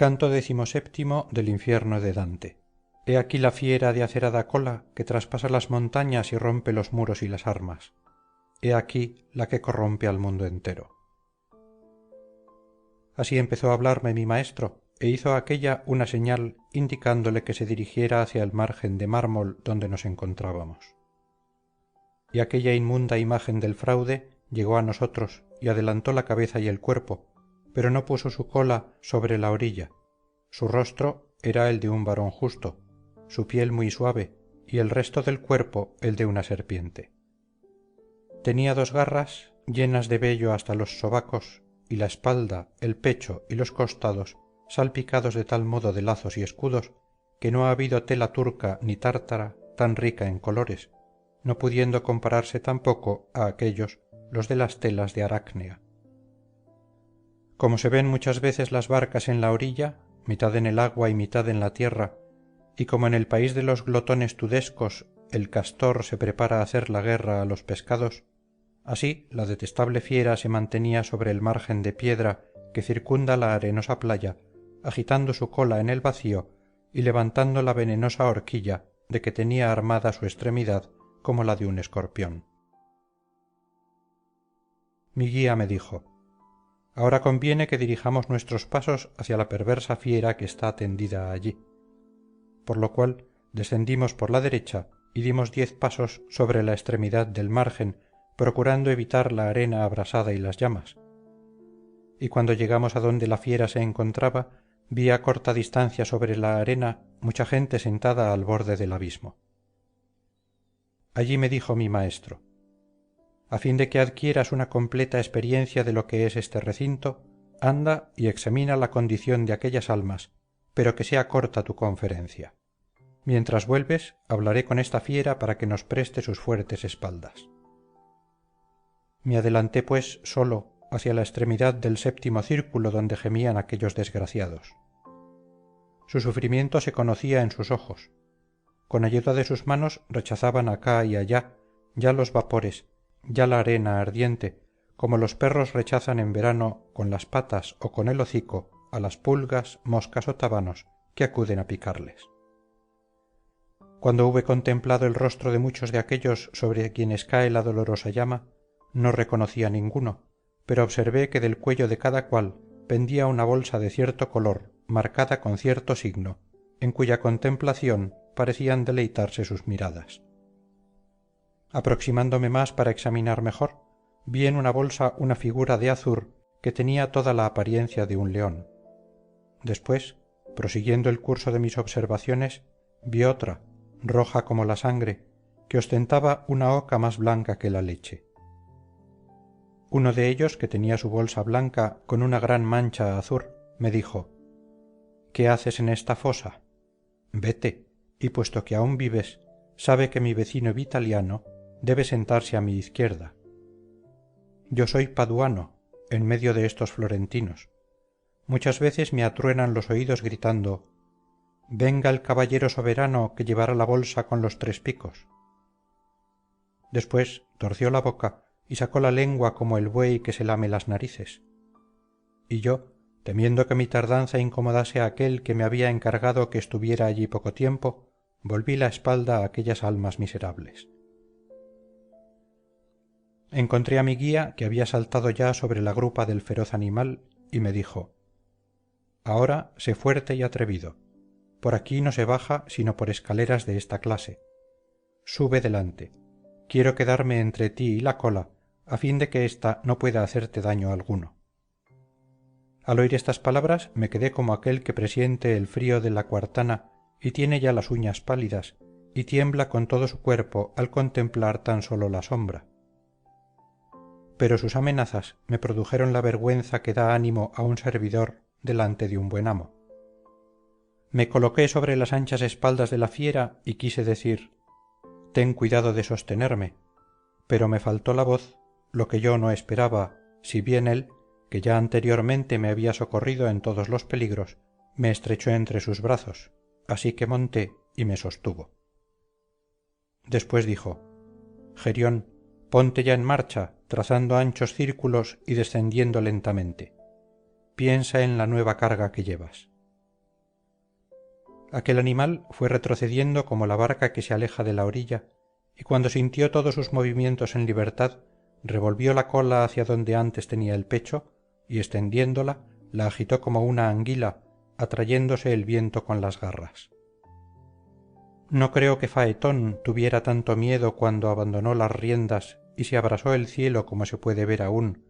canto XVII del infierno de Dante. He aquí la fiera de acerada cola que traspasa las montañas y rompe los muros y las armas. He aquí la que corrompe al mundo entero. Así empezó a hablarme mi maestro, e hizo a aquella una señal indicándole que se dirigiera hacia el margen de mármol donde nos encontrábamos. Y aquella inmunda imagen del fraude llegó a nosotros y adelantó la cabeza y el cuerpo, pero no puso su cola sobre la orilla. Su rostro era el de un varón justo, su piel muy suave, y el resto del cuerpo el de una serpiente. Tenía 2 garras llenas de vello hasta los sobacos, y la espalda, el pecho y los costados salpicados de tal modo de lazos y escudos que no ha habido tela turca ni tártara tan rica en colores, no pudiendo compararse tampoco a aquéllos los de las telas de Aracnea. Como se ven muchas veces las barcas en la orilla, mitad en el agua y mitad en la tierra, y como en el país de los glotones tudescos el castor se prepara a hacer la guerra a los pescados, así la detestable fiera se mantenía sobre el margen de piedra que circunda la arenosa playa, agitando su cola en el vacío y levantando la venenosa horquilla de que tenía armada su extremidad como la de un escorpión. Mi guía me dijo: ahora conviene que dirijamos nuestros pasos hacia la perversa fiera que está tendida allí, por lo cual descendimos por la derecha y dimos 10 pasos sobre la extremidad del margen, procurando evitar la arena abrasada y las llamas, y cuando llegamos adonde la fiera se encontraba, vi a corta distancia sobre la arena mucha gente sentada al borde del abismo. Allí me dijo mi maestro: a fin de que adquieras una completa experiencia de lo que es este recinto, anda y examina la condición de aquellas almas, pero que sea corta tu conferencia. Mientras vuelves, hablaré con esta fiera para que nos preste sus fuertes espaldas. Me adelanté pues solo hacia la extremidad del 7º círculo donde gemían aquellos desgraciados. Su sufrimiento se conocía en sus ojos. Con ayuda de sus manos rechazaban acá y allá ya los vapores, ya la arena ardiente, como los perros rechazan en verano con las patas o con el hocico a las pulgas, moscas o tábanos que acuden a picarles. Cuando hube contemplado el rostro de muchos de aquellos sobre quienes cae la dolorosa llama, no reconocí a ninguno, pero observé que del cuello de cada cual pendía una bolsa de cierto color marcada con cierto signo, en cuya contemplación parecían deleitarse sus miradas. Aproximándome más para examinar mejor, vi en una bolsa una figura de azur que tenía toda la apariencia de un león. Después, prosiguiendo el curso de mis observaciones, vi otra, roja como la sangre, que ostentaba una oca más blanca que la leche. Uno de ellos, que tenía su bolsa blanca con una gran mancha azur, me dijo: ¿qué haces en esta fosa? Vete, y puesto que aún vives, sabe que mi vecino vitaliano debe sentarse a mi izquierda. Yo soy paduano, en medio de estos florentinos. Muchas veces me atruenan los oídos gritando: venga el caballero soberano que llevará la bolsa con los 3 picos. Después torció la boca y sacó la lengua como el buey que se lame las narices. Y yo, temiendo que mi tardanza incomodase a aquel que me había encargado que estuviera allí poco tiempo, volví la espalda a aquellas almas miserables. Encontré a mi guía, que había saltado ya sobre la grupa del feroz animal, y me dijo: ahora sé fuerte y atrevido. Por aquí no se baja sino por escaleras de esta clase. Sube delante. Quiero quedarme entre ti y la cola, a fin de que ésta no pueda hacerte daño alguno. Al oír estas palabras me quedé como aquel que presiente el frío de la cuartana y tiene ya las uñas pálidas y tiembla con todo su cuerpo al contemplar tan solo la sombra. Pero sus amenazas me produjeron la vergüenza que da ánimo a un servidor delante de un buen amo. Me coloqué sobre las anchas espaldas de la fiera y quise decir: ten cuidado de sostenerme, pero me faltó la voz, lo que yo no esperaba, si bien él, que ya anteriormente me había socorrido en todos los peligros, me estrechó entre sus brazos, así que monté y me sostuvo. Después dijo: Gerión, ponte ya en marcha, trazando anchos círculos y descendiendo lentamente. Piensa en la nueva carga que llevas. Aquel animal fue retrocediendo como la barca que se aleja de la orilla, y cuando sintió todos sus movimientos en libertad, revolvió la cola hacia donde antes tenía el pecho, y extendiéndola, la agitó como una anguila, atrayéndose el viento con las garras. No creo que Faetón tuviera tanto miedo cuando abandonó las riendas y se abrasó el cielo como se puede ver aún,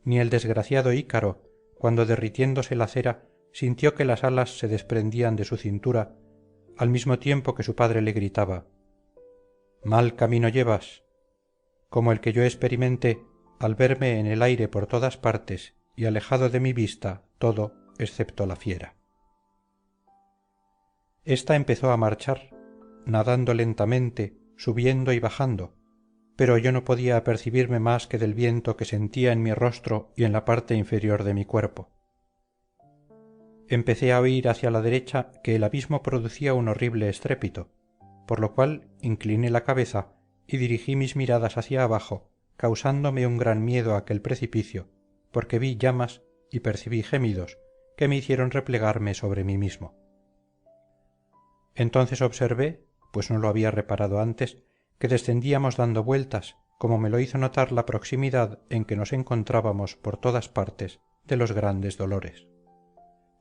ni el desgraciado Ícaro, cuando derritiéndose la cera, sintió que las alas se desprendían de su cintura, al mismo tiempo que su padre le gritaba: «Mal camino llevas», como el que yo experimenté al verme en el aire por todas partes y alejado de mi vista todo excepto la fiera. Esta empezó a marchar, nadando lentamente, subiendo y bajando, pero yo no podía apercibirme más que del viento que sentía en mi rostro y en la parte inferior de mi cuerpo. Empecé a oír hacia la derecha que el abismo producía un horrible estrépito, por lo cual incliné la cabeza y dirigí mis miradas hacia abajo, causándome un gran miedo aquel precipicio, porque vi llamas y percibí gemidos que me hicieron replegarme sobre mí mismo. Entonces observé, pues no lo había reparado antes, que descendíamos dando vueltas, como me lo hizo notar la proximidad en que nos encontrábamos por todas partes de los grandes dolores.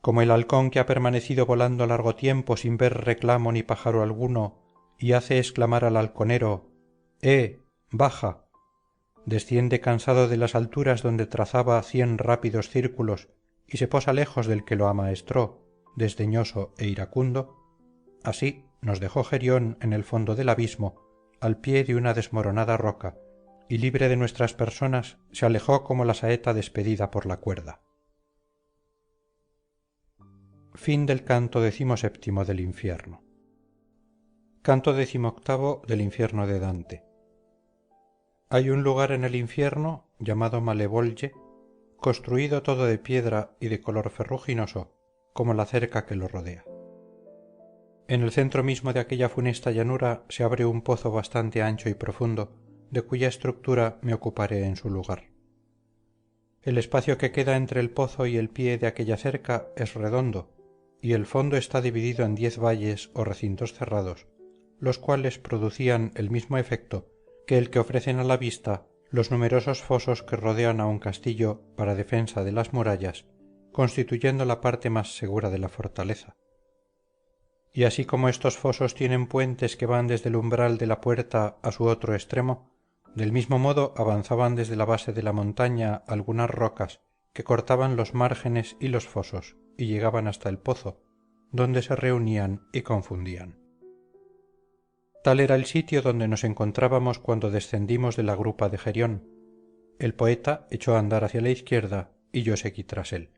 Como el halcón que ha permanecido volando largo tiempo sin ver reclamo ni pájaro alguno y hace exclamar al halconero: baja, desciende cansado de las alturas donde trazaba 100 rápidos círculos y se posa lejos del que lo amaestró, desdeñoso e iracundo, así nos dejó Gerión en el fondo del abismo, al pie de una desmoronada roca, y libre de nuestras personas se alejó como la saeta despedida por la cuerda. Fin del canto XVII del infierno. Canto XVIII del infierno de Dante. Hay un lugar en el infierno, llamado Malevolge, construido todo de piedra y de color ferruginoso, como la cerca que lo rodea. En el centro mismo de aquella funesta llanura se abre un pozo bastante ancho y profundo, de cuya estructura me ocuparé en su lugar. El espacio que queda entre el pozo y el pie de aquella cerca es redondo, y el fondo está dividido en 10 valles o recintos cerrados, los cuales producían el mismo efecto que el que ofrecen a la vista los numerosos fosos que rodean a un castillo para defensa de las murallas, constituyendo la parte más segura de la fortaleza. Y así como estos fosos tienen puentes que van desde el umbral de la puerta a su otro extremo, del mismo modo avanzaban desde la base de la montaña algunas rocas que cortaban los márgenes y los fosos y llegaban hasta el pozo, donde se reunían y confundían. Tal era el sitio donde nos encontrábamos cuando descendimos de la grupa de Gerión. El poeta echó a andar hacia la izquierda y yo seguí tras él.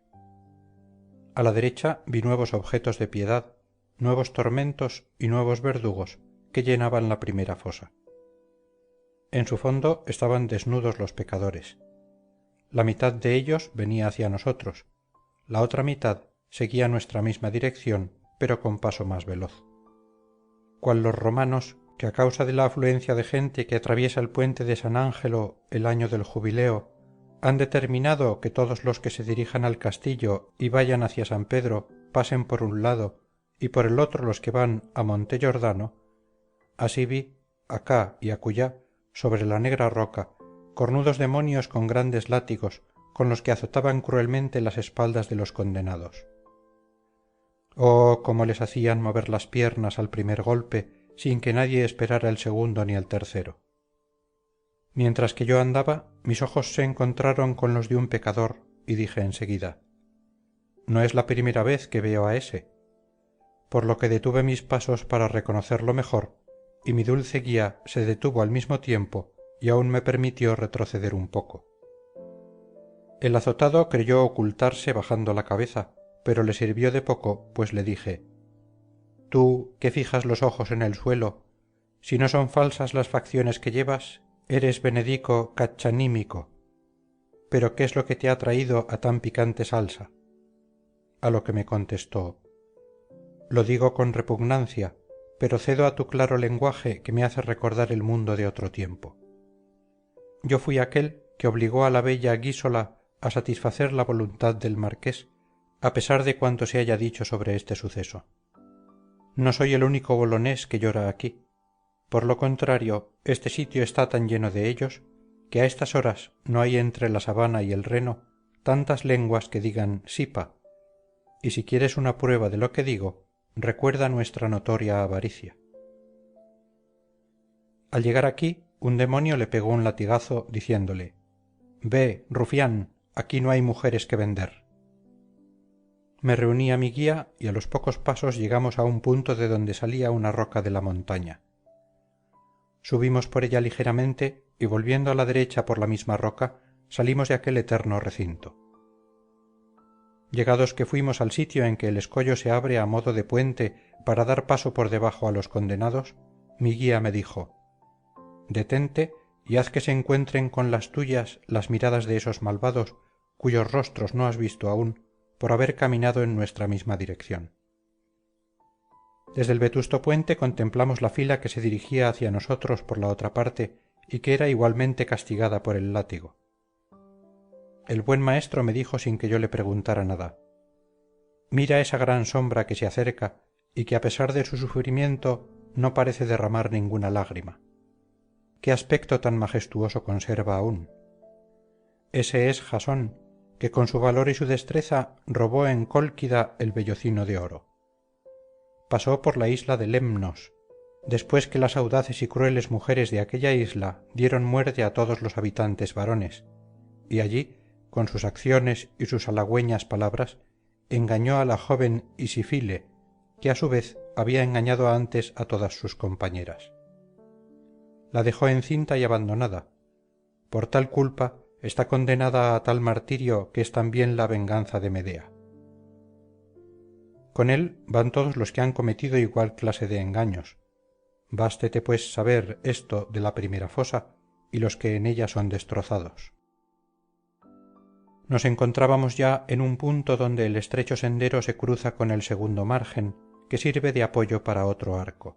A la derecha vi nuevos objetos de piedad, nuevos tormentos y nuevos verdugos que llenaban la primera fosa. En su fondo estaban desnudos los pecadores. La mitad de ellos venía hacia nosotros, la otra mitad seguía nuestra misma dirección, pero con paso más veloz. Cual los romanos, que a causa de la afluencia de gente que atraviesa el puente de San Ángelo el año del jubileo, han determinado que todos los que se dirijan al castillo y vayan hacia San Pedro pasen por un lado y por el otro los que van a Monte Jordano, así vi, acá y acullá, sobre la negra roca, cornudos demonios con grandes látigos, con los que azotaban cruelmente las espaldas de los condenados. Oh, cómo les hacían mover las piernas al primer golpe, sin que nadie esperara el segundo ni el tercero. Mientras que yo andaba, mis ojos se encontraron con los de un pecador, y dije enseguida: no es la primera vez que veo a ese, por lo que detuve mis pasos para reconocerlo mejor, y mi dulce guía se detuvo al mismo tiempo y aún me permitió retroceder un poco. El azotado creyó ocultarse bajando la cabeza, pero le sirvió de poco, pues le dije: tú, que fijas los ojos en el suelo, si no son falsas las facciones que llevas, eres Benedico Caccianímico. Pero ¿qué es lo que te ha traído a tan picante salsa? A lo que me contestó: lo digo con repugnancia, pero cedo a tu claro lenguaje que me hace recordar el mundo de otro tiempo. Yo fui aquel que obligó a la bella Guísola a satisfacer la voluntad del marqués, a pesar de cuanto se haya dicho sobre este suceso. No soy el único bolonés que llora aquí. Por lo contrario, este sitio está tan lleno de ellos que a estas horas no hay entre la sabana y el reno tantas lenguas que digan sipa, y si quieres una prueba de lo que digo, recuerda nuestra notoria avaricia. Al llegar aquí, un demonio le pegó un latigazo, diciéndole: «Ve, rufián, aquí no hay mujeres que vender». Me reuní a mi guía y a los pocos pasos llegamos a un punto de donde salía una roca de la montaña. Subimos por ella ligeramente y volviendo a la derecha por la misma roca, salimos de aquel eterno recinto. Llegados que fuimos al sitio en que el escollo se abre a modo de puente para dar paso por debajo a los condenados, mi guía me dijo: «Detente y haz que se encuentren con las tuyas las miradas de esos malvados cuyos rostros no has visto aún por haber caminado en nuestra misma dirección». Desde el vetusto puente contemplamos la fila que se dirigía hacia nosotros por la otra parte y que era igualmente castigada por el látigo. El buen maestro me dijo sin que yo le preguntara nada: «Mira esa gran sombra que se acerca y que a pesar de su sufrimiento no parece derramar ninguna lágrima. ¿Qué aspecto tan majestuoso conserva aún? Ese es Jasón, que con su valor y su destreza robó en Cólquida el vellocino de oro. Pasó por la isla de Lemnos, después que las audaces y crueles mujeres de aquella isla dieron muerte a todos los habitantes varones, y allí, con sus acciones y sus halagüeñas palabras, engañó a la joven Isifile, que a su vez había engañado antes a todas sus compañeras. La dejó encinta y abandonada. Por tal culpa está condenada a tal martirio que es también la venganza de Medea. Con él van todos los que han cometido igual clase de engaños. Bástete pues saber esto de la primera fosa y los que en ella son destrozados». Nos encontrábamos ya en un punto donde el estrecho sendero se cruza con el segundo margen, que sirve de apoyo para otro arco.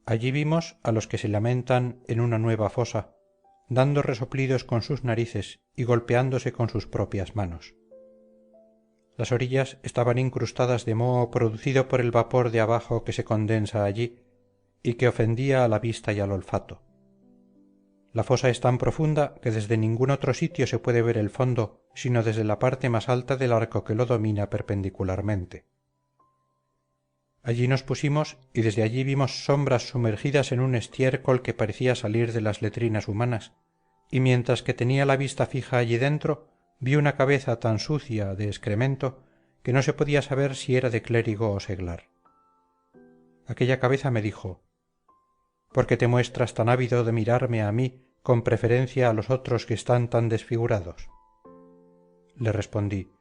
Allí vimos a los que se lamentan en una nueva fosa, dando resoplidos con sus narices y golpeándose con sus propias manos. Las orillas estaban incrustadas de moho producido por el vapor de abajo que se condensa allí y que ofendía a la vista y al olfato. La fosa es tan profunda que desde ningún otro sitio se puede ver el fondo sino desde la parte más alta del arco que lo domina perpendicularmente. Allí nos pusimos y desde allí vimos sombras sumergidas en un estiércol que parecía salir de las letrinas humanas, y mientras que tenía la vista fija allí dentro vi una cabeza tan sucia de excremento que no se podía saber si era de clérigo o seglar. Aquella cabeza me dijo: «¿Por qué te muestras tan ávido de mirarme a mí con preferencia a los otros que están tan desfigurados?» Le respondí: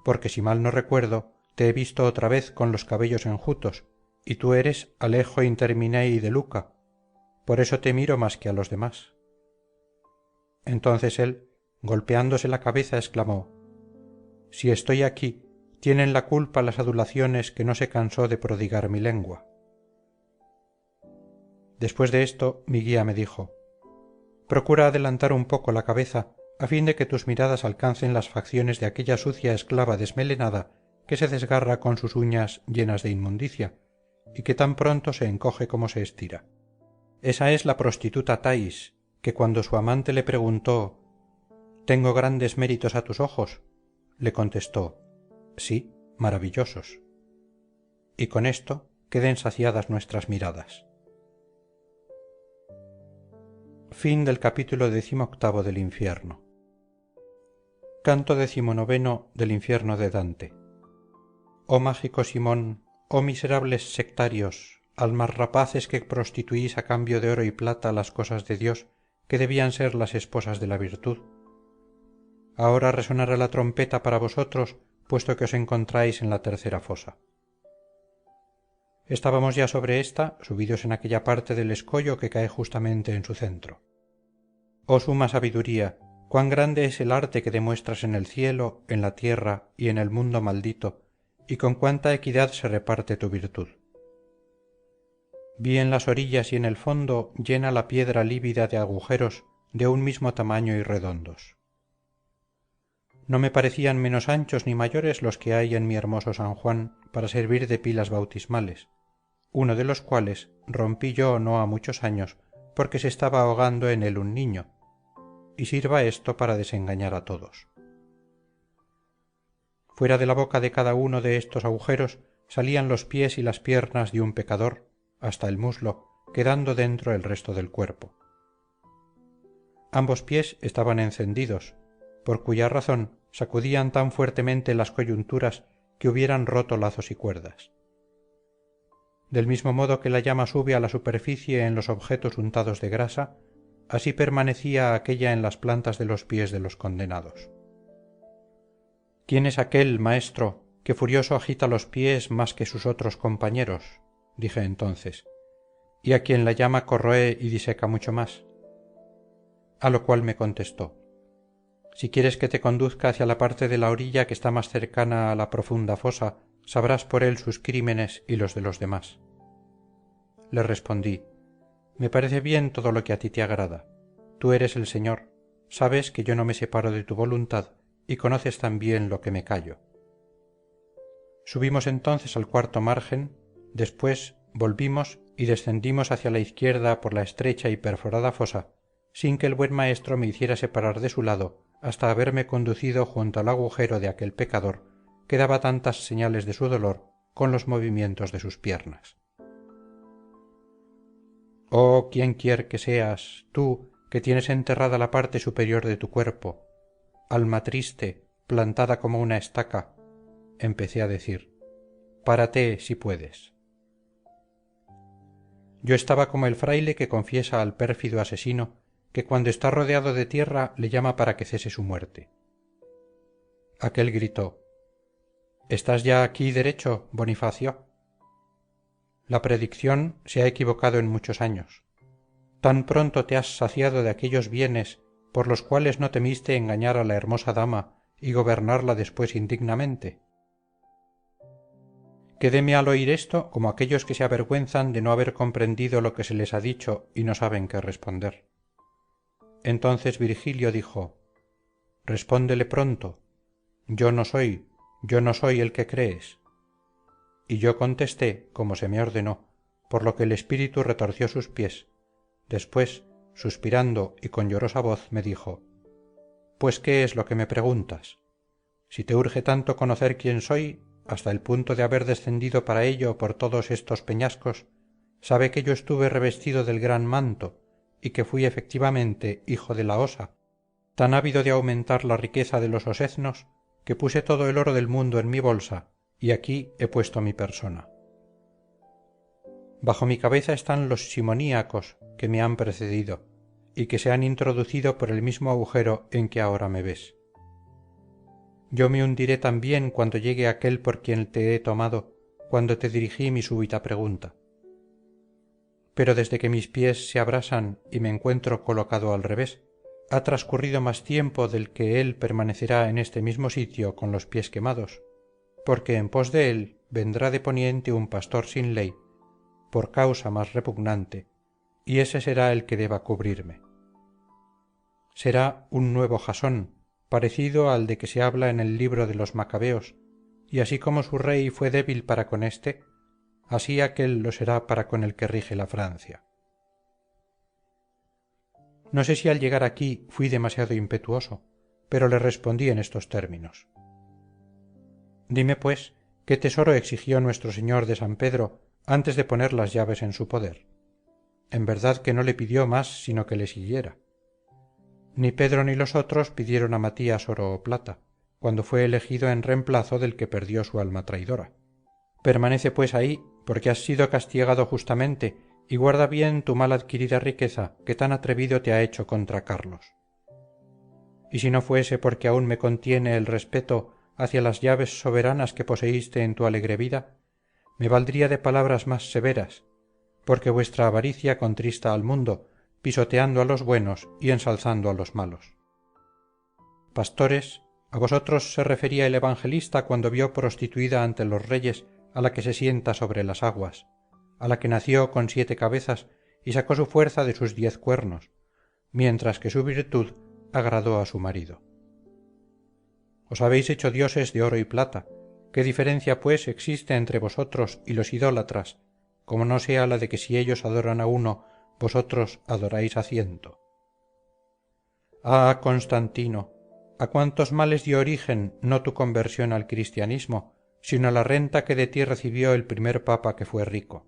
«Porque si mal no recuerdo te he visto otra vez con los cabellos enjutos y tú eres Alejo Interminei de Luca, por eso te miro más que a los demás». Entonces él, golpeándose la cabeza, exclamó: «Si estoy aquí, tienen la culpa las adulaciones que no se cansó de prodigar mi lengua». Después de esto mi guía me dijo: «Procura adelantar un poco la cabeza a fin de que tus miradas alcancen las facciones de aquella sucia esclava desmelenada que se desgarra con sus uñas llenas de inmundicia y que tan pronto se encoge como se estira. Esa es la prostituta Thais, que cuando su amante le preguntó: «¿Tengo grandes méritos a tus ojos?», le contestó: «Sí, maravillosos». Y con esto queden saciadas nuestras miradas. Fin del capítulo 18 del infierno. Canto 19 del infierno de Dante. Oh mágico Simón, oh miserables sectarios, almas rapaces que prostituís a cambio de oro y plata las cosas de Dios que debían ser las esposas de la virtud. Ahora resonará la trompeta para vosotros, puesto que os encontráis en la tercera fosa. Estábamos ya sobre ésta, subidos en aquella parte del escollo que cae justamente en su centro. Oh suma sabiduría, cuán grande es el arte que demuestras en el cielo, en la tierra y en el mundo maldito, y con cuánta equidad se reparte tu virtud. Vi en las orillas y en el fondo llena la piedra lívida de agujeros de un mismo tamaño y redondos. no me parecían menos anchos ni mayores los que hay en mi hermoso San Juan para servir de pilas bautismales, uno de los cuales rompí yo no ha muchos años porque se estaba ahogando en él un niño, y sirva esto para desengañar a todos. Fuera de la boca de cada uno de estos agujeros salían los pies y las piernas de un pecador hasta el muslo, quedando dentro el resto del cuerpo. Ambos pies estaban encendidos, por cuya razón sacudían tan fuertemente las coyunturas que hubieran roto lazos y cuerdas. Del mismo modo que la llama sube a la superficie en los objetos untados de grasa, así permanecía aquella en las plantas de los pies de los condenados. ¿Quién es aquel, maestro, que furioso agita los pies más que sus otros compañeros? Dije entonces, y a quien la llama corroe y diseca mucho más. A lo cual me contestó, si quieres que te conduzca hacia la parte de la orilla que está más cercana a la profunda fosa, sabrás por él sus crímenes y los de los demás. Le respondí, me parece bien todo lo que a ti te agrada. Tú eres el Señor, sabes que yo no me separo de tu voluntad y conoces también lo que me callo. Subimos entonces al cuarto margen, después volvimos y descendimos hacia la izquierda por la estrecha y perforada fosa, sin que el buen maestro me hiciera separar de su lado hasta haberme conducido junto al agujero de aquel pecador que daba tantas señales de su dolor con los movimientos de sus piernas. Oh, quién quier que seas, tú, que tienes enterrada la parte superior de tu cuerpo, alma triste, plantada como una estaca, empecé a decir, párate si puedes. Yo estaba como el fraile que confiesa al pérfido asesino que cuando está rodeado de tierra le llama para que cese su muerte. Aquel gritó, ¿estás ya aquí derecho, Bonifacio? La predicción se ha equivocado en muchos años. Tan pronto te has saciado de aquellos bienes por los cuales no temiste engañar a la hermosa dama y gobernarla después indignamente. Quedéme al oír esto como aquellos que se avergüenzan de no haber comprendido lo que se les ha dicho y no saben qué responder. Entonces Virgilio dijo, respóndele pronto, yo no soy el que crees. Y yo contesté como se me ordenó, por lo que el espíritu retorció sus pies. Después, suspirando y con llorosa voz, me dijo, pues ¿qué es lo que me preguntas? Si te urge tanto conocer quién soy, hasta el punto de haber descendido para ello por todos estos peñascos, sabe que yo estuve revestido del gran manto y que fui efectivamente hijo de la osa, tan ávido de aumentar la riqueza de los oseznos que puse todo el oro del mundo en mi bolsa y aquí he puesto mi persona. Bajo mi cabeza están los simoníacos que me han precedido y que se han introducido por el mismo agujero en que ahora me ves. Yo me hundiré también cuando llegue aquel por quien te he tomado, cuando te dirigí mi súbita pregunta. Pero desde que mis pies se abrasan y me encuentro colocado al revés, ha transcurrido más tiempo del que él permanecerá en este mismo sitio con los pies quemados, porque en pos de él vendrá de poniente un pastor sin ley, por causa más repugnante, y ese será el que deba cubrirme. Será un nuevo Jasón, parecido al de que se habla en el libro de los Macabeos, y así como su rey fue débil para con éste, así aquél lo será para con el que rige la Francia. No sé si al llegar aquí fui demasiado impetuoso, pero le respondí en estos términos. Dime, pues, qué tesoro exigió nuestro señor de San Pedro antes de poner las llaves en su poder. En verdad que no le pidió más sino que le siguiera. Ni Pedro ni los otros pidieron a Matías oro o plata, cuando fue elegido en reemplazo del que perdió su alma traidora. Permanece pues ahí, porque has sido castigado justamente, y guarda bien tu mal adquirida riqueza que tan atrevido te ha hecho contra Carlos. Y si no fuese porque aún me contiene el respeto hacia las llaves soberanas que poseíste en tu alegre vida, me valdría de palabras más severas, porque vuestra avaricia contrista al mundo, pisoteando a los buenos y ensalzando a los malos. Pastores, a vosotros se refería el evangelista cuando vio prostituida ante los reyes a la que se sienta sobre las aguas, a la que nació con 7 cabezas y sacó su fuerza de sus 10 cuernos, mientras que su virtud agradó a su marido. Os habéis hecho dioses de oro y plata. ¿Qué diferencia, pues, existe entre vosotros y los idólatras, como no sea la de que si ellos adoran a uno, vosotros adoráis a ciento? Ah, Constantino, ¿a cuántos males dio origen no tu conversión al cristianismo, sino la renta que de ti recibió el primer papa que fue rico?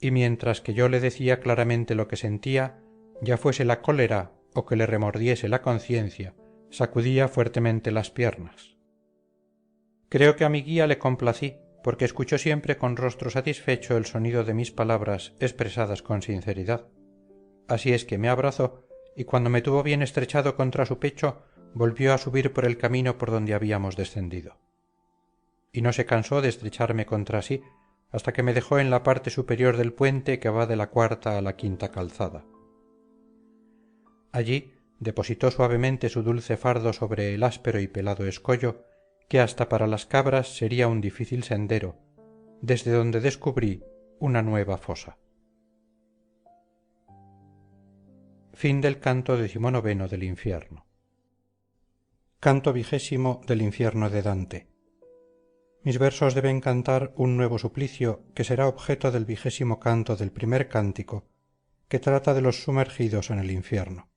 Y mientras que yo le decía claramente lo que sentía, ya fuese la cólera o que le remordiese la conciencia, sacudía fuertemente las piernas. Creo que a mi guía le complací, porque escuchó siempre con rostro satisfecho el sonido de mis palabras expresadas con sinceridad. Así es que me abrazó, y cuando me tuvo bien estrechado contra su pecho, volvió a subir por el camino por donde habíamos descendido. Y no se cansó de estrecharme contra sí, hasta que me dejó en la parte superior del puente que va de la cuarta a la quinta calzada. Allí depositó suavemente su dulce fardo sobre el áspero y pelado escollo, que hasta para las cabras sería un difícil sendero, desde donde descubrí una nueva fosa. Fin del canto XIX del infierno. Canto XX del infierno de Dante. Mis versos deben cantar un nuevo suplicio que será objeto del 20º canto del primer cántico, que trata de los sumergidos en el infierno.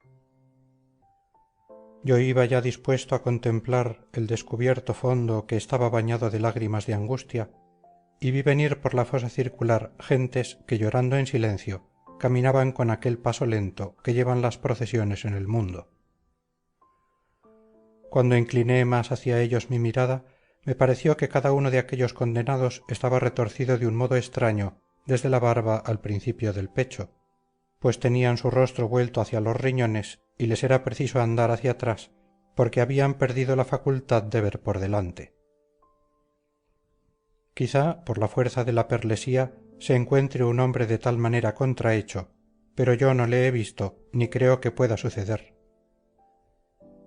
Yo iba ya dispuesto a contemplar el descubierto fondo que estaba bañado de lágrimas de angustia, y vi venir por la fosa circular gentes que llorando en silencio caminaban con aquel paso lento que llevan las procesiones en el mundo. Cuando incliné más hacia ellos mi mirada, me pareció que cada uno de aquellos condenados estaba retorcido de un modo extraño desde la barba al principio del pecho, pues tenían su rostro vuelto hacia los riñones y les era preciso andar hacia atrás porque habían perdido la facultad de ver por delante. Quizá por la fuerza de la perlesía se encuentre un hombre de tal manera contrahecho, pero yo no le he visto ni creo que pueda suceder.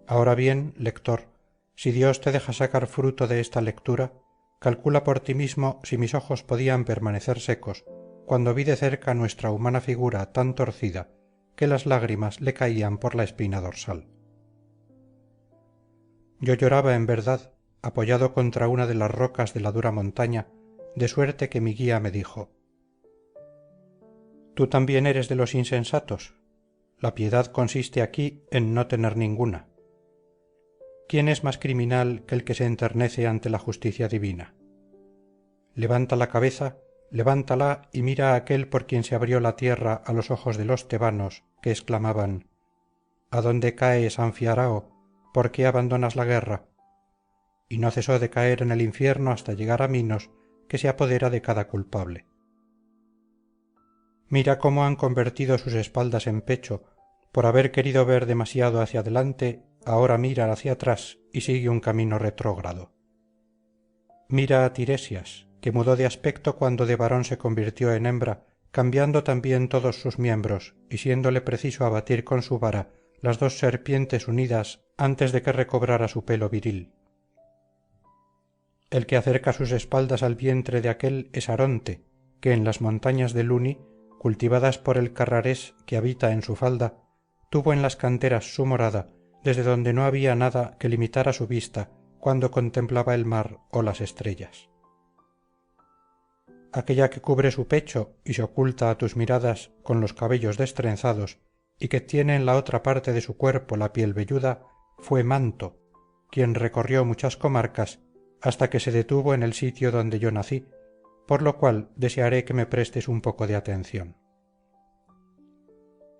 Ahora bien, lector, si Dios te deja sacar fruto de esta lectura, calcula por ti mismo si mis ojos podían permanecer secos cuando vi de cerca nuestra humana figura tan torcida que las lágrimas le caían por la espina dorsal. Yo lloraba en verdad, apoyado contra una de las rocas de la dura montaña, de suerte que mi guía me dijo: «¿Tú también eres de los insensatos? La piedad consiste aquí en no tener ninguna. ¿Quién es más criminal que el que se enternece ante la justicia divina? Levanta la cabeza, levántala y mira a aquel por quien se abrió la tierra a los ojos de los tebanos, que exclamaban: «¿A dónde caes, Anfiarao? ¿Por qué abandonas la guerra?». Y no cesó de caer en el infierno hasta llegar a Minos, que se apodera de cada culpable. Mira cómo han convertido sus espaldas en pecho, por haber querido ver demasiado hacia adelante, ahora mira hacia atrás y sigue un camino retrógrado. Mira a Tiresias, que mudó de aspecto cuando de varón se convirtió en hembra, cambiando también todos sus miembros, y siéndole preciso abatir con su vara las dos serpientes unidas antes de que recobrara su pelo viril. El que acerca sus espaldas al vientre de aquél es Aronte, que en las montañas de Luni, cultivadas por el Carrarés que habita en su falda, tuvo en las canteras su morada, desde donde no había nada que limitara su vista cuando contemplaba el mar o las estrellas. Aquella que cubre su pecho y se oculta a tus miradas con los cabellos destrenzados y que tiene en la otra parte de su cuerpo la piel velluda, fue Manto, quien recorrió muchas comarcas hasta que se detuvo en el sitio donde yo nací, por lo cual desearé que me prestes un poco de atención.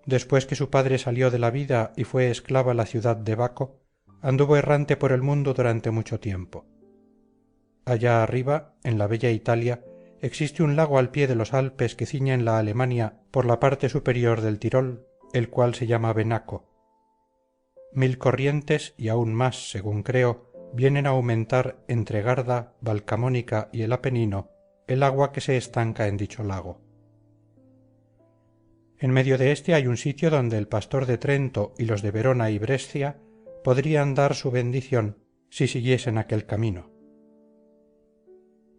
Después que su padre salió de la vida y fue esclava la ciudad de Baco, anduvo errante por el mundo durante mucho tiempo. Allá arriba, en la bella Italia, existe un lago al pie de los Alpes que ciñen la Alemania por la parte superior del Tirol, el cual se llama Benaco. 1000 corrientes y aún más, según creo, vienen a aumentar entre Garda, Valcamónica y el Apenino el agua que se estanca en dicho lago. En medio de este hay un sitio donde el pastor de Trento y los de Verona y Brescia podrían dar su bendición si siguiesen aquel camino.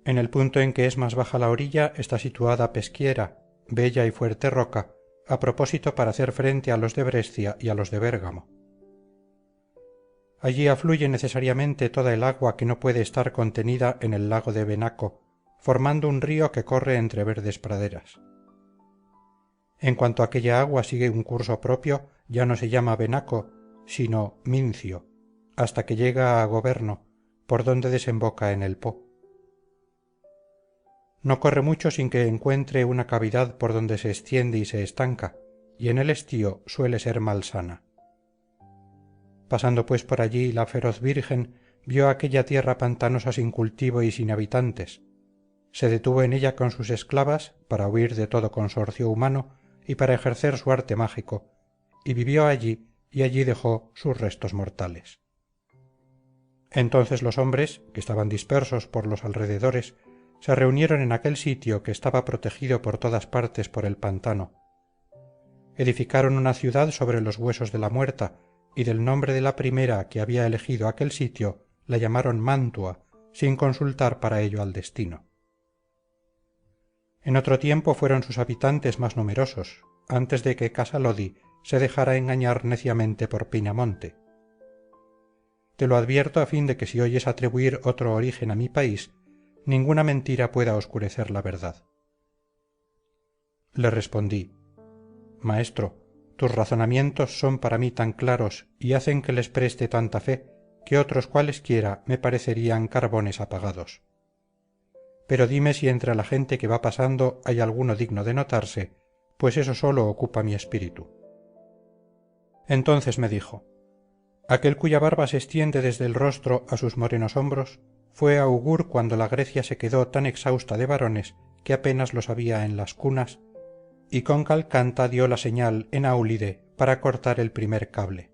En el punto en que es más baja la orilla está situada Peschiera, bella y fuerte roca, a propósito para hacer frente a los de Brescia y a los de Bérgamo. Allí afluye necesariamente toda el agua que no puede estar contenida en el lago de Benaco, formando un río que corre entre verdes praderas. En cuanto aquella agua sigue un curso propio, ya no se llama Benaco, sino Mincio, hasta que llega a Goberno, por donde desemboca en el Po. No corre mucho sin que encuentre una cavidad por donde se extiende y se estanca, y en el estío suele ser malsana. Pasando pues por allí la feroz virgen vio aquella tierra pantanosa sin cultivo y sin habitantes. Se detuvo en ella con sus esclavas para huir de todo consorcio humano y para ejercer su arte mágico, y vivió allí y allí dejó sus restos mortales. Entonces los hombres, que estaban dispersos por los alrededores, se reunieron en aquel sitio que estaba protegido por todas partes por el pantano. Edificaron una ciudad sobre los huesos de la muerta, y del nombre de la primera que había elegido aquel sitio la llamaron Mantua, sin consultar para ello al destino. En otro tiempo fueron sus habitantes más numerosos, antes de que Casalodi se dejara engañar neciamente por Pinamonte. Te lo advierto a fin de que si oyes atribuir otro origen a mi país, ninguna mentira pueda oscurecer la verdad. Le respondí, Maestro, tus razonamientos son para mí tan claros y hacen que les preste tanta fe que otros cualesquiera me parecerían carbones apagados. Pero dime si entre la gente que va pasando hay alguno digno de notarse, pues eso solo ocupa mi espíritu. Entonces me dijo, aquel cuya barba se extiende desde el rostro a sus morenos hombros fue augur cuando la Grecia se quedó tan exhausta de varones que apenas los había en las cunas, y con Calcanta dio la señal en Áulide para cortar el primer cable.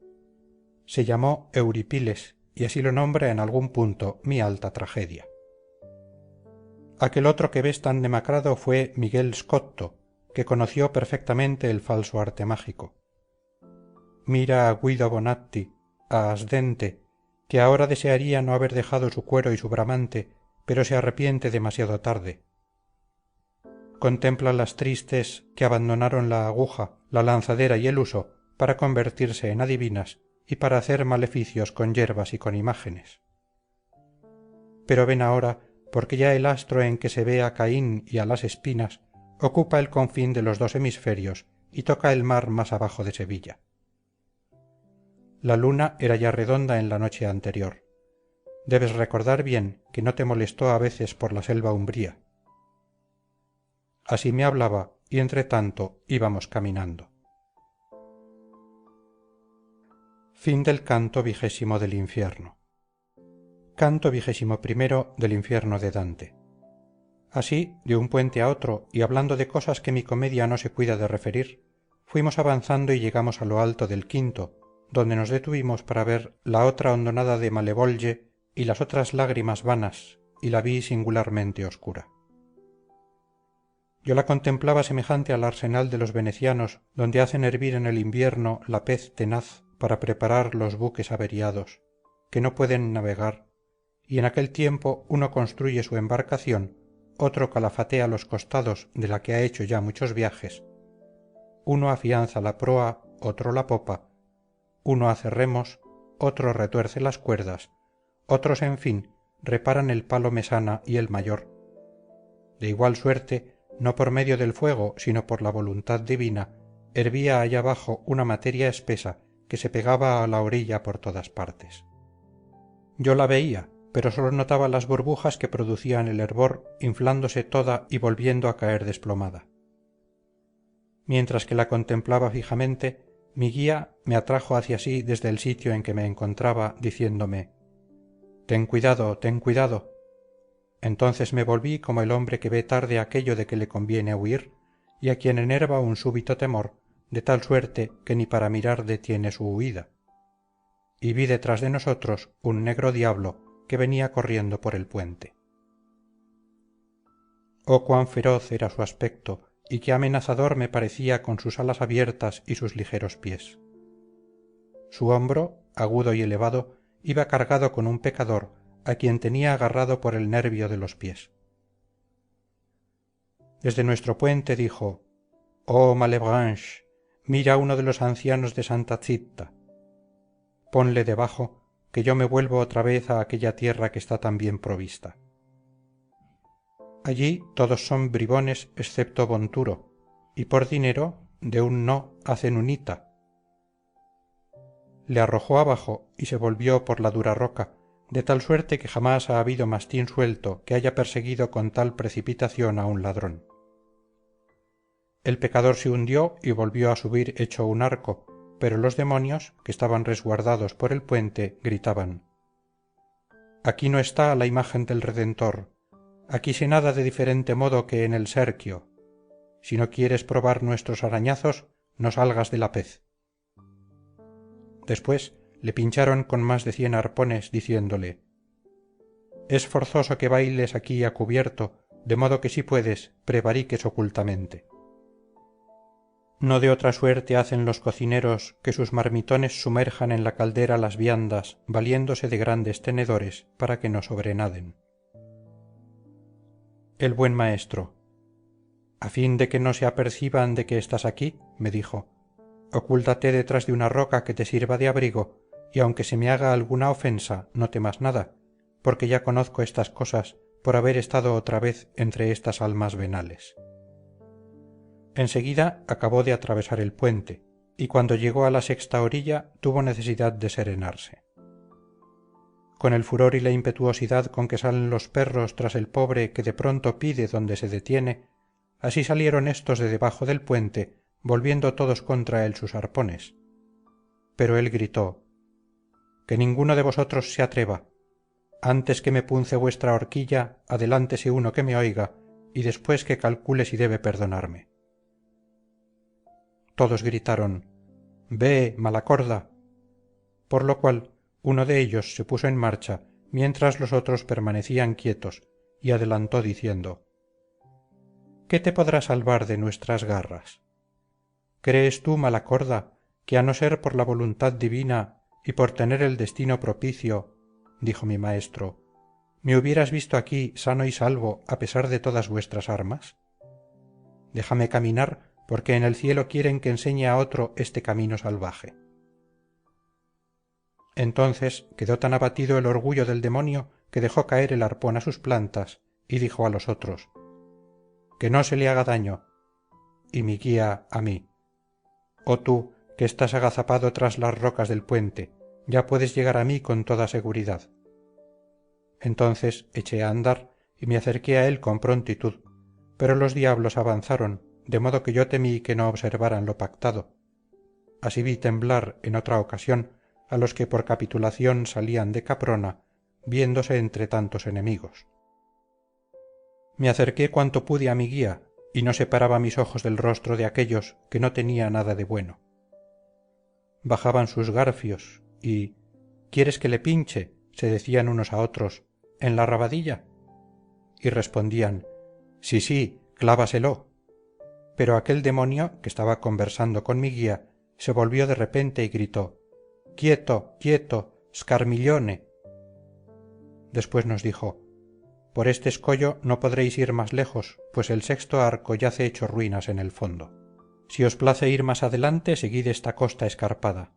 Se llamó Euripiles, y así lo nombra en algún punto mi alta tragedia. Aquel otro que ves tan demacrado fue Miguel Scotto, que conoció perfectamente el falso arte mágico. Mira a Guido Bonatti, a Asdente, que ahora desearía no haber dejado su cuero y su bramante, pero se arrepiente demasiado tarde. Contempla las tristes que abandonaron la aguja, la lanzadera y el uso para convertirse en adivinas y para hacer maleficios con yerbas y con imágenes. Pero ven ahora, porque ya el astro en que se ve a Caín y a las espinas ocupa el confín de los dos hemisferios y toca el mar más abajo de Sevilla. La luna era ya redonda en la noche anterior. Debes recordar bien que no te molestó a veces por la selva umbría. Así me hablaba y entre tanto íbamos caminando. Fin del canto 20 del infierno. Canto 21 del infierno de Dante. Así, de un puente a otro y hablando de cosas que mi comedia no se cuida de referir, fuimos avanzando y llegamos a lo alto del quinto, donde nos detuvimos para ver la otra hondonada de Malevolge y las otras lágrimas vanas, y la vi singularmente oscura. Yo la contemplaba semejante al arsenal de los venecianos, donde hacen hervir en el invierno la pez tenaz para preparar los buques averiados, que no pueden navegar, y en aquel tiempo uno construye su embarcación, otro calafatea los costados de la que ha hecho ya muchos viajes, uno afianza la proa, otro la popa, uno hace remos, otro retuerce las cuerdas, otros, en fin, reparan el palo mesana y el mayor. De igual suerte, no por medio del fuego, sino por la voluntad divina, hervía allá abajo una materia espesa que se pegaba a la orilla por todas partes. Yo la veía, pero sólo notaba las burbujas que producían el hervor, inflándose toda y volviendo a caer desplomada. Mientras que la contemplaba fijamente, mi guía me atrajo hacia sí desde el sitio en que me encontraba, diciéndome, ten cuidado, ten cuidado. Entonces me volví como el hombre que ve tarde aquello de que le conviene huir, y a quien enerva un súbito temor, de tal suerte que ni para mirar detiene su huida. Y vi detrás de nosotros un negro diablo que venía corriendo por el puente. Oh, cuán feroz era su aspecto, y qué amenazador me parecía con sus alas abiertas y sus ligeros pies. Su hombro, agudo y elevado, iba cargado con un pecador a quien tenía agarrado por el nervio de los pies. Desde nuestro puente dijo, «Oh, Malebranche, mira uno de los ancianos de Santa Zitta. Ponle debajo, que yo me vuelvo otra vez a aquella tierra que está tan bien provista. Allí todos son bribones excepto Bonturo, y por dinero de un no hacen un hita. Le arrojó abajo y se volvió por la dura roca, de tal suerte que jamás ha habido mastín suelto que haya perseguido con tal precipitación a un ladrón. El pecador se hundió y volvió a subir hecho un arco, pero los demonios, que estaban resguardados por el puente, gritaban: «Aquí no está la imagen del Redentor, aquí se nada de diferente modo que en el Serquio. Si no quieres probar nuestros arañazos, no salgas de la pez». Después le pincharon con más de 100 arpones, diciéndole: «Es forzoso que bailes aquí a cubierto, de modo que si puedes, prevariques ocultamente». No de otra suerte hacen los cocineros que sus marmitones sumerjan en la caldera las viandas, valiéndose de grandes tenedores para que no sobrenaden. El buen maestro: «A fin de que no se aperciban de que estás aquí», me dijo, «ocúltate detrás de una roca que te sirva de abrigo, y aunque se me haga alguna ofensa, no temas nada, porque ya conozco estas cosas por haber estado otra vez entre estas almas venales». Enseguida acabó de atravesar el puente, y cuando llegó a la sexta orilla tuvo necesidad de serenarse. Con el furor y la impetuosidad con que salen los perros tras el pobre que de pronto pide donde se detiene, así salieron éstos de debajo del puente, volviendo todos contra él sus arpones. Pero él gritó: «Que ninguno de vosotros se atreva. Antes que me punce vuestra horquilla, adelántese uno que me oiga, y después que calcule si debe perdonarme». Todos gritaron: «Ve, Malacorda», por lo cual uno de ellos se puso en marcha mientras los otros permanecían quietos, y adelantó diciendo: «¿Qué te podrá salvar de nuestras garras? ¿Crees tú, Malacorda, que a no ser por la voluntad divina y por tener el destino propicio, dijo mi maestro, me hubieras visto aquí sano y salvo a pesar de todas vuestras armas? Déjame caminar, porque en el cielo quieren que enseñe a otro este camino salvaje». Entonces quedó tan abatido el orgullo del demonio que dejó caer el arpón a sus plantas y dijo a los otros: «Que no se le haga daño», y mi guía a mí: «Oh tú, que estás agazapado tras las rocas del puente, ya puedes llegar a mí con toda seguridad». Entonces eché a andar y me acerqué a él con prontitud, pero los diablos avanzaron, de modo que yo temí que no observaran lo pactado. Así vi temblar en otra ocasión a los que por capitulación salían de Caprona, viéndose entre tantos enemigos. Me acerqué cuanto pude a mi guía, y no separaba mis ojos del rostro de aquellos que no tenía nada de bueno. Bajaban sus garfios, y «¿Quieres que le pinche?», se decían unos a otros, «¿en la rabadilla?». Y respondían: «Sí, sí, clávaselo». Pero aquel demonio, que estaba conversando con mi guía, se volvió de repente y gritó: «Quieto, quieto, scarmiglione». Después nos dijo: «Por este escollo no podréis ir más lejos, pues el sexto arco yace hecho ruinas en el fondo. Si os place ir más adelante, seguid esta costa escarpada.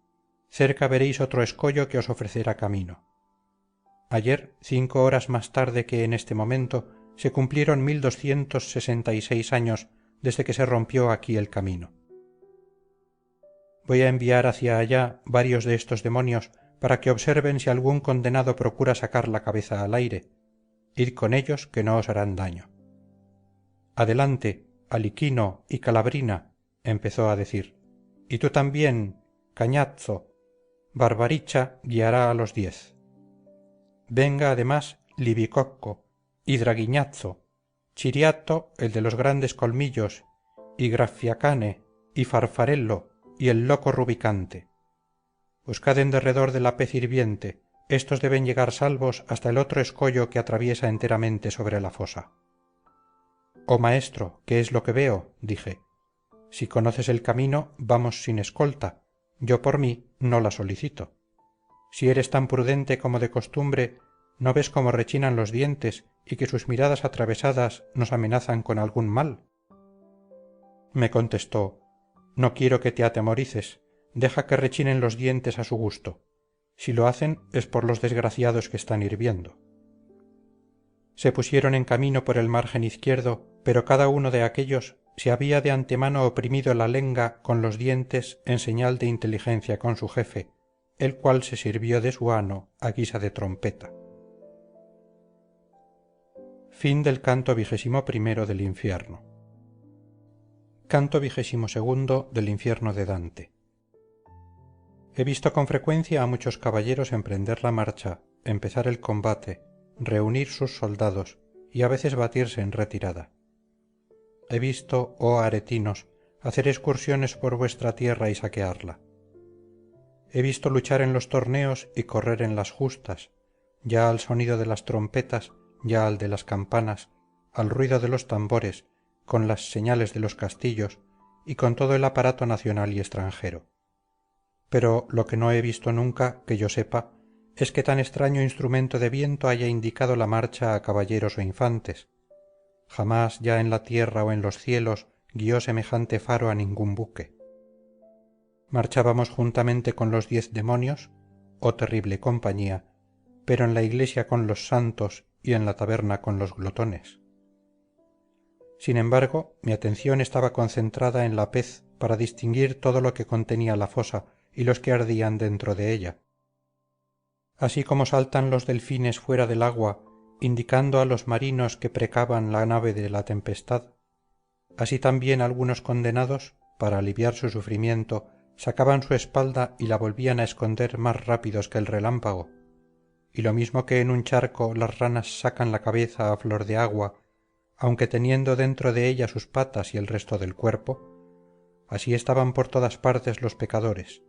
Cerca veréis otro escollo que os ofrecerá camino». Ayer, 5 horas más tarde que en este momento, se cumplieron 1266 años desde que se rompió aquí el camino. Voy a enviar hacia allá varios de estos demonios para que observen si algún condenado procura sacar la cabeza al aire. Id con ellos, que no os harán daño. «Adelante, Aliquino y Calabrina», empezó a decir, «y tú también, Cañazzo. Barbaricha guiará a los 10. Venga además Libicocco y Draguiñazzo, Chiriato, el de los grandes colmillos, y Graffiacane y Farfarello y el loco Rubicante. Buscad en derredor de la pez hirviente, estos deben llegar salvos hasta el otro escollo que atraviesa enteramente sobre la fosa». «Oh maestro, ¿qué es lo que veo?», dije. «Si conoces el camino, vamos sin escolta. Yo por mí no la solicito. Si eres tan prudente como de costumbre, ¿no ves cómo rechinan los dientes y que sus miradas atravesadas nos amenazan con algún mal?». Me contestó: «No quiero que te atemorices, deja que rechinen los dientes a su gusto. si lo hacen es por los desgraciados que están hirviendo. Se pusieron en camino por el margen izquierdo, pero cada uno de aquellos se había de antemano oprimido la lenga con los dientes en señal de inteligencia con su jefe, el cual se sirvió de su ano a guisa de trompeta. Fin del canto 21 del infierno. Canto 22 del infierno de Dante. He visto con frecuencia a muchos caballeros emprender la marcha, empezar el combate, reunir sus soldados y a veces batirse en retirada. He visto, oh aretinos, hacer excursiones por vuestra tierra y saquearla. He visto luchar en los torneos y correr en las justas, ya al sonido de las trompetas, ya al de las campanas, al ruido de los tambores, con las señales de los castillos y con todo el aparato nacional y extranjero. Pero lo que no he visto nunca, que yo sepa, es que tan extraño instrumento de viento haya indicado la marcha a caballeros o infantes. Jamás ya en la tierra o en los cielos guió semejante faro a ningún buque. Marchábamos juntamente con los 10 demonios, oh terrible compañía, pero en la iglesia con los santos y en la taberna con los glotones. Sin embargo, mi atención estaba concentrada en la pez para distinguir todo lo que contenía la fosa y los que ardían dentro de ella. Así como saltan los delfines fuera del agua, indicando a los marinos que precavan la nave de la tempestad, así también algunos condenados, para aliviar su sufrimiento, sacaban su espalda y la volvían a esconder más rápidos que el relámpago, y lo mismo que en un charco las ranas sacan la cabeza a flor de agua, aunque teniendo dentro de ella sus patas y el resto del cuerpo, así estaban por todas partes los pecadores.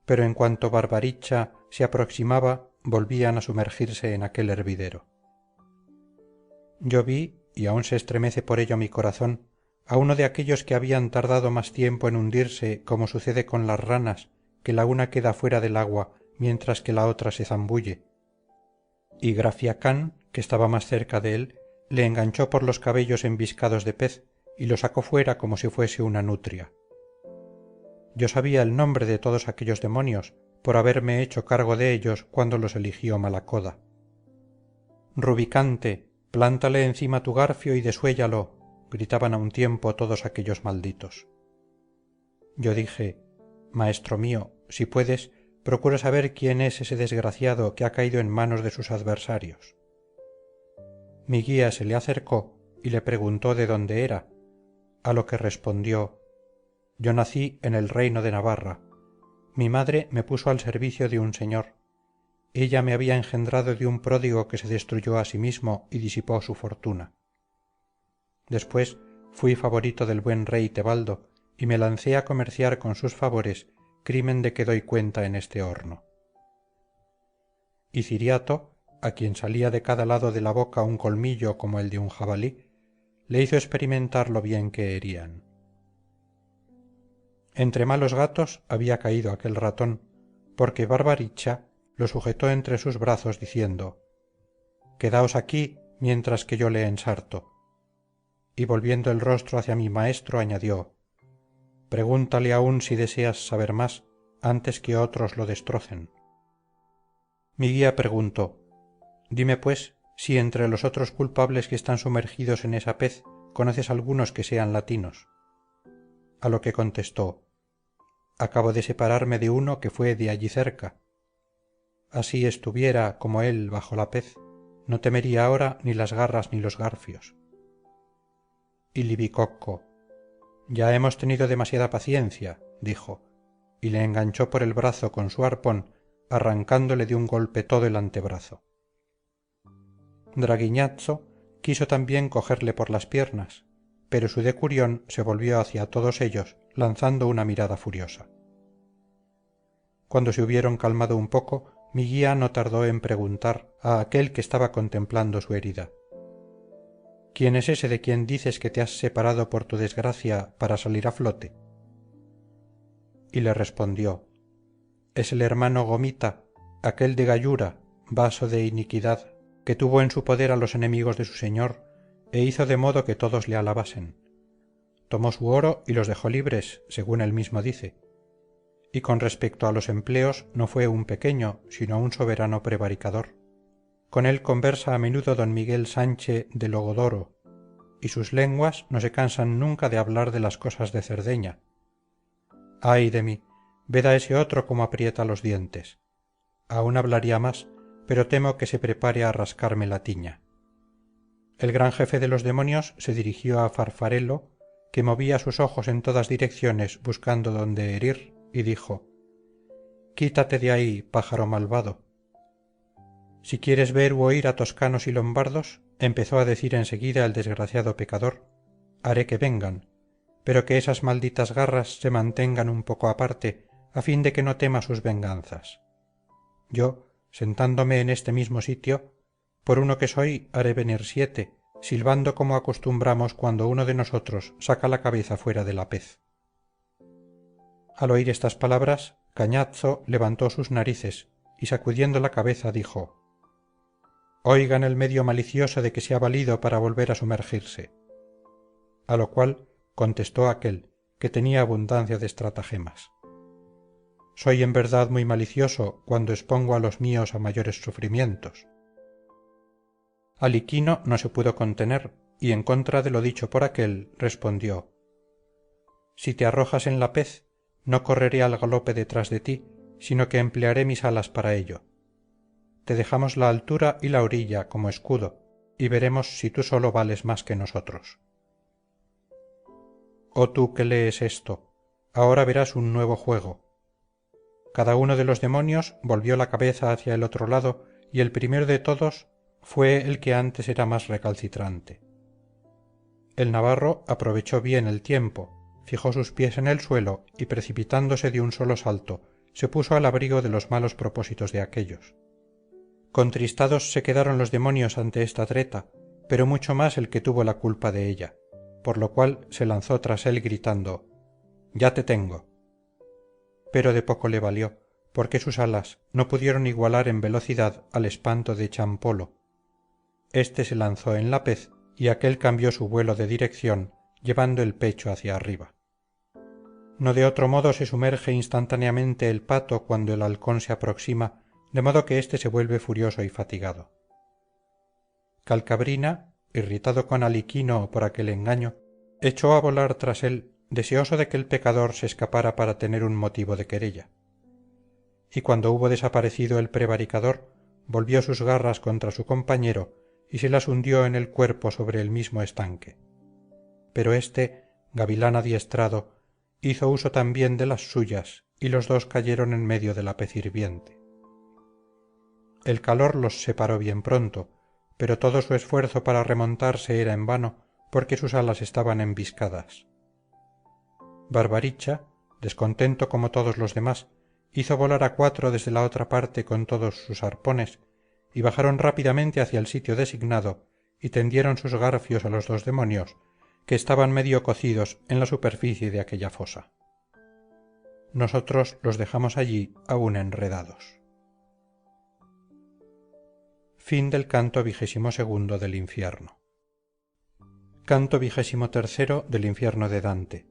Pero en cuanto Barbaricha se aproximaba, volvían a sumergirse en aquel hervidero. Yo vi, y aún se estremece por ello mi corazón, a uno de aquellos que habían tardado más tiempo en hundirse, como sucede con las ranas, que la una queda fuera del agua mientras que la otra se zambulle. Y Grafiacán, que estaba más cerca de él, le enganchó por los cabellos embiscados de pez y lo sacó fuera como si fuese una nutria. Yo sabía el nombre de todos aquellos demonios, por haberme hecho cargo de ellos cuando los eligió Malacoda. Rubicante, plántale encima tu garfio y desuéllalo, gritaban a un tiempo todos aquellos malditos. Yo dije, maestro mío, si puedes, procura saber quién es ese desgraciado que ha caído en manos de sus adversarios. Mi guía se le acercó y le preguntó de dónde era, a lo que respondió, yo nací en el reino de Navarra. Mi madre me puso al servicio de un señor. Ella me había engendrado de un pródigo que se destruyó a sí mismo y disipó su fortuna. Después fui favorito del buen rey Tebaldo y me lancé a comerciar con sus favores, crimen de que doy cuenta en este horno. Y Ciriato, a quien salía de cada lado de la boca un colmillo como el de un jabalí, le hizo experimentar lo bien que herían. Entre malos gatos había caído aquel ratón, porque Barbaricha lo sujetó entre sus brazos diciendo, «Quedaos aquí mientras que yo le ensarto». Y volviendo el rostro hacia mi maestro añadió, «Pregúntale aún si deseas saber más antes que otros lo destrocen». Mi guía preguntó, «Dime pues si entre los otros culpables que están sumergidos en esa pez conoces algunos que sean latinos». A lo que contestó, «Acabo de separarme de uno que fue de allí cerca. Así estuviera como él bajo la pez, no temería ahora ni las garras ni los garfios». Y Libicocco, «Ya hemos tenido demasiada paciencia», dijo, y le enganchó por el brazo con su arpón, arrancándole de un golpe todo el antebrazo. Draguiñazzo quiso también cogerle por las piernas, pero su decurión se volvió hacia todos ellos lanzando una mirada furiosa. Cuando se hubieron calmado un poco, mi guía no tardó en preguntar a aquel que estaba contemplando su herida, «¿Quién es ese de quien dices que te has separado por tu desgracia para salir a flote?» Y le respondió, «Es el hermano Gomita, aquel de Gallura, vaso de iniquidad, que tuvo en su poder a los enemigos de su señor e hizo de modo que todos le alabasen. Tomó su oro y los dejó libres, según él mismo dice. y con respecto a los empleos no fue un pequeño sino un soberano prevaricador. Con él conversa a menudo don Miguel Sanche de Logodoro, y sus lenguas no se cansan nunca de hablar de las cosas de Cerdeña. Ay de mí, ved a ese otro cómo aprieta los dientes. Aún hablaría más, pero temo que se prepare a rascarme la tiña. El gran jefe de los demonios se dirigió a Farfarello, que movía sus ojos en todas direcciones buscando dónde herir, y dijo: quítate de ahí, pájaro malvado. Si quieres ver u oír a toscanos y lombardos, empezó a decir enseguida el desgraciado pecador, haré que vengan, pero que esas malditas garras se mantengan un poco aparte, a fin de que no tema sus venganzas. Yo, sentándome en este mismo sitio, por uno que soy haré venir 7, silbando como acostumbramos cuando uno de nosotros saca la cabeza fuera de la pez. Al oír estas palabras, Cañazo levantó sus narices y sacudiendo la cabeza dijo: oigan el medio malicioso de que se ha valido para volver a sumergirse. A lo cual contestó aquel, que tenía abundancia de estratagemas: soy en verdad muy malicioso cuando expongo a los míos a mayores sufrimientos. Aliquino no se pudo contener y en contra de lo dicho por aquel respondió: si te arrojas en la pez no correré al galope detrás de ti, sino que emplearé mis alas para ello. Te dejamos la altura y la orilla como escudo, y veremos si tú solo vales más que nosotros. Oh tú que lees esto, ahora verás un nuevo juego. Cada uno de los demonios volvió la cabeza hacia el otro lado, y el primero de todos fue el que antes era más recalcitrante. El navarro aprovechó bien el tiempo, fijó sus pies en el suelo y precipitándose de un solo salto, se puso al abrigo de los malos propósitos de aquéllos. Contristados se quedaron los demonios ante esta treta, pero mucho más el que tuvo la culpa de ella, por lo cual se lanzó tras él gritando: ya te tengo. Pero de poco le valió, porque sus alas no pudieron igualar en velocidad al espanto de Champolo. Este se lanzó en la pez y aquél cambió su vuelo de dirección, llevando el pecho hacia arriba. No de otro modo se sumerge instantáneamente el pato cuando el halcón se aproxima, de modo que éste se vuelve furioso y fatigado. Calcabrina, irritado con Aliquino por aquel engaño, echó a volar tras él, deseoso de que el pecador se escapara para tener un motivo de querella. Y cuando hubo desaparecido el prevaricador, volvió sus garras contra su compañero y se las hundió en el cuerpo sobre el mismo estanque. Pero éste, gavilán adiestrado, hizo uso también de las suyas y los dos cayeron en medio de la pez hirviente. El calor los separó bien pronto, pero todo su esfuerzo para remontarse era en vano, porque sus alas estaban embiscadas. Barbaricha, descontento como todos los demás, hizo volar a 4 desde la otra parte con todos sus arpones, y bajaron rápidamente hacia el sitio designado y tendieron sus garfios a los dos demonios, que estaban medio cocidos en la superficie de aquella fosa. Nosotros los dejamos allí aún enredados. Fin del canto 22 del infierno. Canto 23 del infierno de Dante.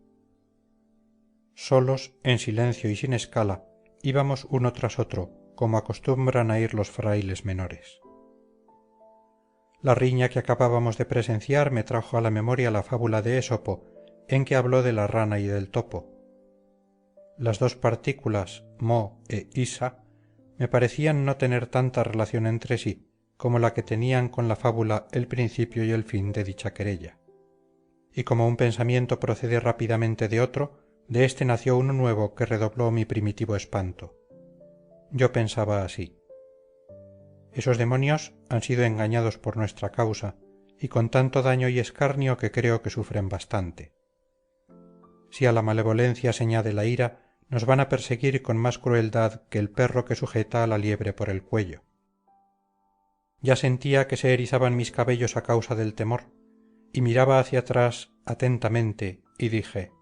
Solos, en silencio y sin escala, íbamos uno tras otro, como acostumbran a ir los frailes menores. La riña que acabábamos de presenciar me trajo a la memoria la fábula de Esopo, en que habló de la rana y del topo. Las dos partículas, mo e isa, me parecían no tener tanta relación entre sí como la que tenían con la fábula el principio y el fin de dicha querella. Y como un pensamiento procede rápidamente de otro, de éste nació uno nuevo que redobló mi primitivo espanto. Yo pensaba así: esos demonios han sido engañados por nuestra causa, y con tanto daño y escarnio que creo que sufren bastante. Si a la malevolencia se añade la ira, nos van a perseguir con más crueldad que el perro que sujeta a la liebre por el cuello. Ya sentía que se erizaban mis cabellos a causa del temor, y miraba hacia atrás atentamente, y dije: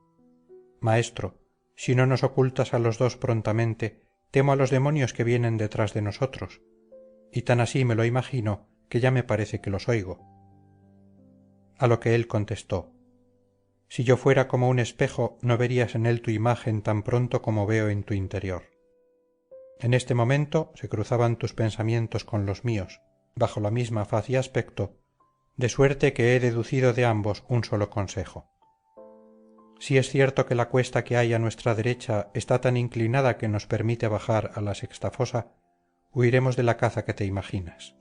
maestro, si no nos ocultas a los dos prontamente, temo a los demonios que vienen detrás de nosotros, y tan así me lo imagino que ya me parece que los oigo. A lo que él contestó: Si yo fuera como un espejo, no verías en él tu imagen tan pronto como veo en tu interior. En este momento se cruzaban tus pensamientos con los míos, bajo la misma faz y aspecto, de suerte que he deducido de ambos un solo consejo. Si es cierto que la cuesta que hay a nuestra derecha está tan inclinada que nos permite bajar a la sexta fosa, huiremos de la caza que te imaginas.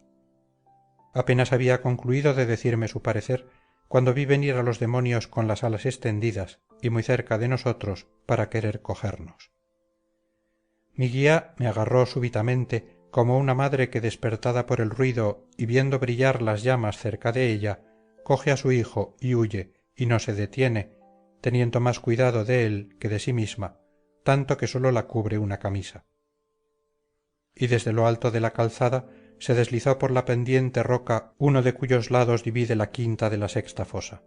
Apenas había concluido de decirme su parecer cuando vi venir a los demonios con las alas extendidas y muy cerca de nosotros para querer cogernos. Mi guía me agarró súbitamente como una madre que despertada por el ruido y viendo brillar las llamas cerca de ella, coge a su hijo y huye y no se detiene, teniendo más cuidado de él que de sí misma, tanto que sólo la cubre una camisa. Y desde lo alto de la calzada se deslizó por la pendiente roca uno de cuyos lados divide la quinta de la sexta fosa.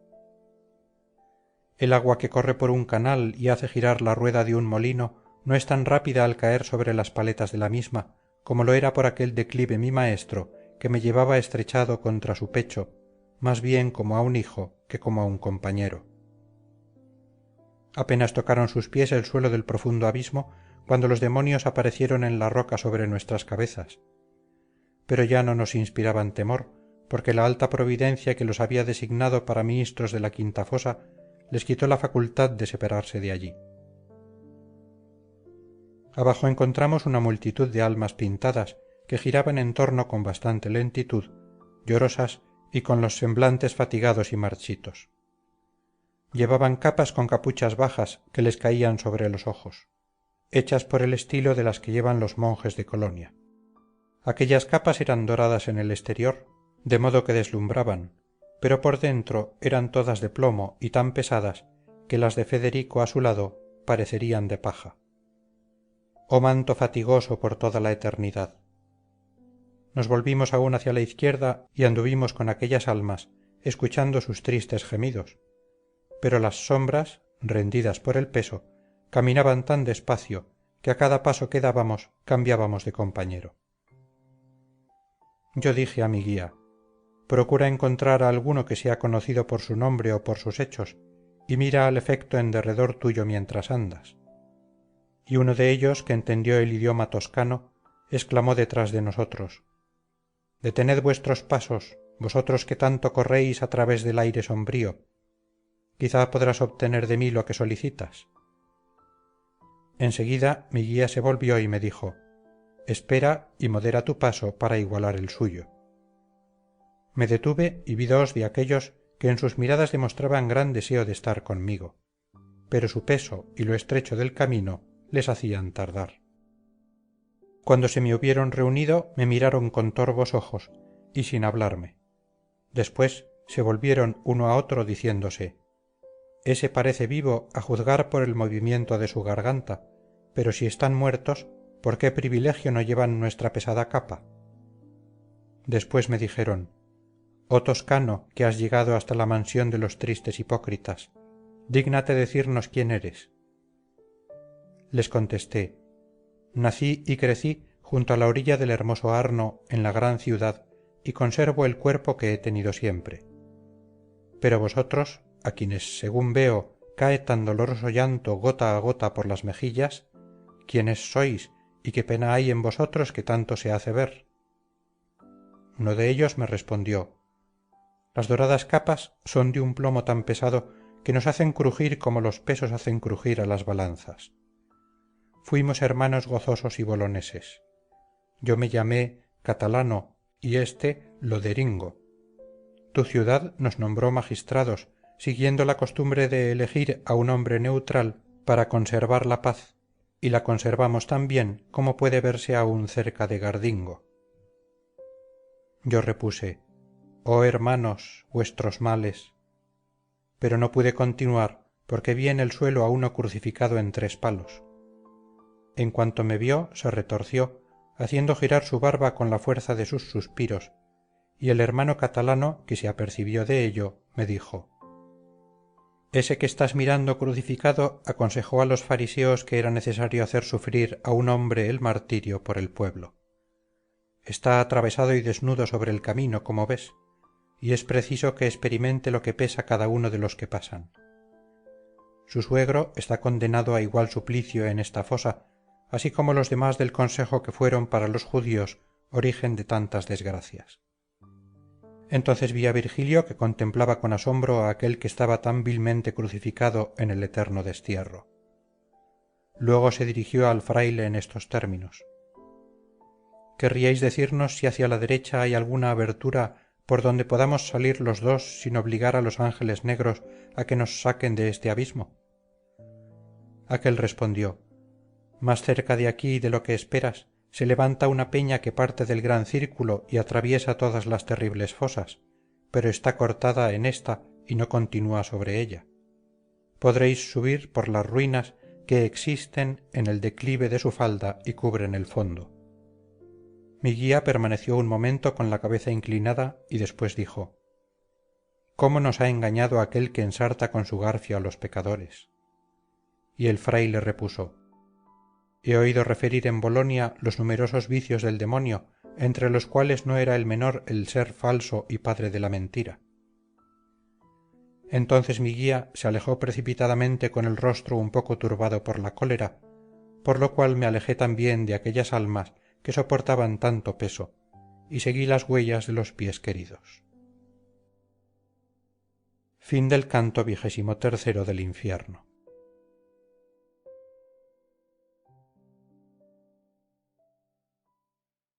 El agua que corre por un canal y hace girar la rueda de un molino no es tan rápida al caer sobre las paletas de la misma como lo era por aquel declive mi maestro, que me llevaba estrechado contra su pecho, más bien como a un hijo que como a un compañero. Apenas tocaron sus pies el suelo del profundo abismo cuando los demonios aparecieron en la roca sobre nuestras cabezas. Pero ya no nos inspiraban temor, porque la alta providencia que los había designado para ministros de la quinta fosa les quitó la facultad de separarse de allí. Abajo encontramos una multitud de almas pintadas que giraban en torno con bastante lentitud, llorosas y con los semblantes fatigados y marchitos. Llevaban capas con capuchas bajas que les caían sobre los ojos, hechas por el estilo de las que llevan los monjes de Colonia. Aquellas capas eran doradas en el exterior, de modo que deslumbraban, pero por dentro eran todas de plomo y tan pesadas que las de Federico a su lado parecerían de paja. Oh manto fatigoso por toda la eternidad. Nos volvimos aún hacia la izquierda y anduvimos con aquellas almas, escuchando sus tristes gemidos, pero las sombras, rendidas por el peso, caminaban tan despacio que a cada paso que dábamos cambiábamos de compañero. Yo dije a mi guía: procura encontrar a alguno que sea conocido por su nombre o por sus hechos, y mira al efecto en derredor tuyo mientras andas. Y uno de ellos, que entendió el idioma toscano, exclamó detrás de nosotros: detened vuestros pasos, vosotros que tanto corréis a través del aire sombrío. Quizá podrás obtener de mí lo que solicitas. Enseguida mi guía se volvió y me dijo: espera y modera tu paso para igualar el suyo. Me detuve y vi dos de aquellos que en sus miradas demostraban gran deseo de estar conmigo, pero su peso y lo estrecho del camino les hacían tardar. Cuando se me hubieron reunido me miraron con torvos ojos y sin hablarme. Después se volvieron uno a otro diciéndose: ese parece vivo a juzgar por el movimiento de su garganta, pero si están muertos, ¿por qué privilegio no llevan nuestra pesada capa? Después me dijeron: oh toscano, que has llegado hasta la mansión de los tristes hipócritas, dígnate decirnos quién eres. Les contesté: nací y crecí junto a la orilla del hermoso Arno en la gran ciudad y conservo el cuerpo que he tenido siempre. Pero vosotros, a quienes según veo cae tan doloroso llanto gota a gota por las mejillas, ¿quiénes sois y qué pena hay en vosotros que tanto se hace ver? Uno de ellos me respondió: las doradas capas son de un plomo tan pesado que nos hacen crujir como los pesos hacen crujir a las balanzas. Fuimos hermanos gozosos y boloneses. Yo me llamé Catalano y éste Loderingo. Tu ciudad nos nombró magistrados, siguiendo la costumbre de elegir a un hombre neutral para conservar la paz, y la conservamos tan bien como puede verse aún cerca de Gardingo. Yo repuse: oh hermanos, vuestros males. Pero no pude continuar porque vi en el suelo a uno crucificado en 3 palos. En cuanto me vio se retorció, haciendo girar su barba con la fuerza de sus suspiros, y el hermano catalano, que se apercibió de ello, me dijo: ese que estás mirando crucificado aconsejó a los fariseos que era necesario hacer sufrir a un hombre el martirio por el pueblo. Está atravesado y desnudo sobre el camino, como ves, y es preciso que experimente lo que pesa cada uno de los que pasan. su suegro está condenado a igual suplicio en esta fosa, así como los demás del consejo que fueron para los judíos origen de tantas desgracias. Entonces vi a Virgilio que contemplaba con asombro a aquel que estaba tan vilmente crucificado en el eterno destierro. Luego se dirigió al fraile en estos términos: ¿querríais decirnos si hacia la derecha hay alguna abertura por donde podamos salir los dos sin obligar a los ángeles negros a que nos saquen de este abismo? Aquel respondió: más cerca de aquí de lo que esperas se levanta una peña que parte del gran círculo y atraviesa todas las terribles fosas, pero está cortada en esta y no continúa sobre ella. Podréis subir por las ruinas que existen en el declive de su falda y cubren el fondo. Mi guía permaneció un momento con la cabeza inclinada y después dijo: ¿cómo nos ha engañado aquel que ensarta con su garfio a los pecadores? Y el fraile repuso: he oído referir en Bolonia los numerosos vicios del demonio, entre los cuales no era el menor el ser falso y padre de la mentira. Entonces mi guía se alejó precipitadamente con el rostro un poco turbado por la cólera, por lo cual me alejé también de aquellas almas que soportaban tanto peso, y seguí las huellas de los pies queridos. Fin del canto 23 del infierno.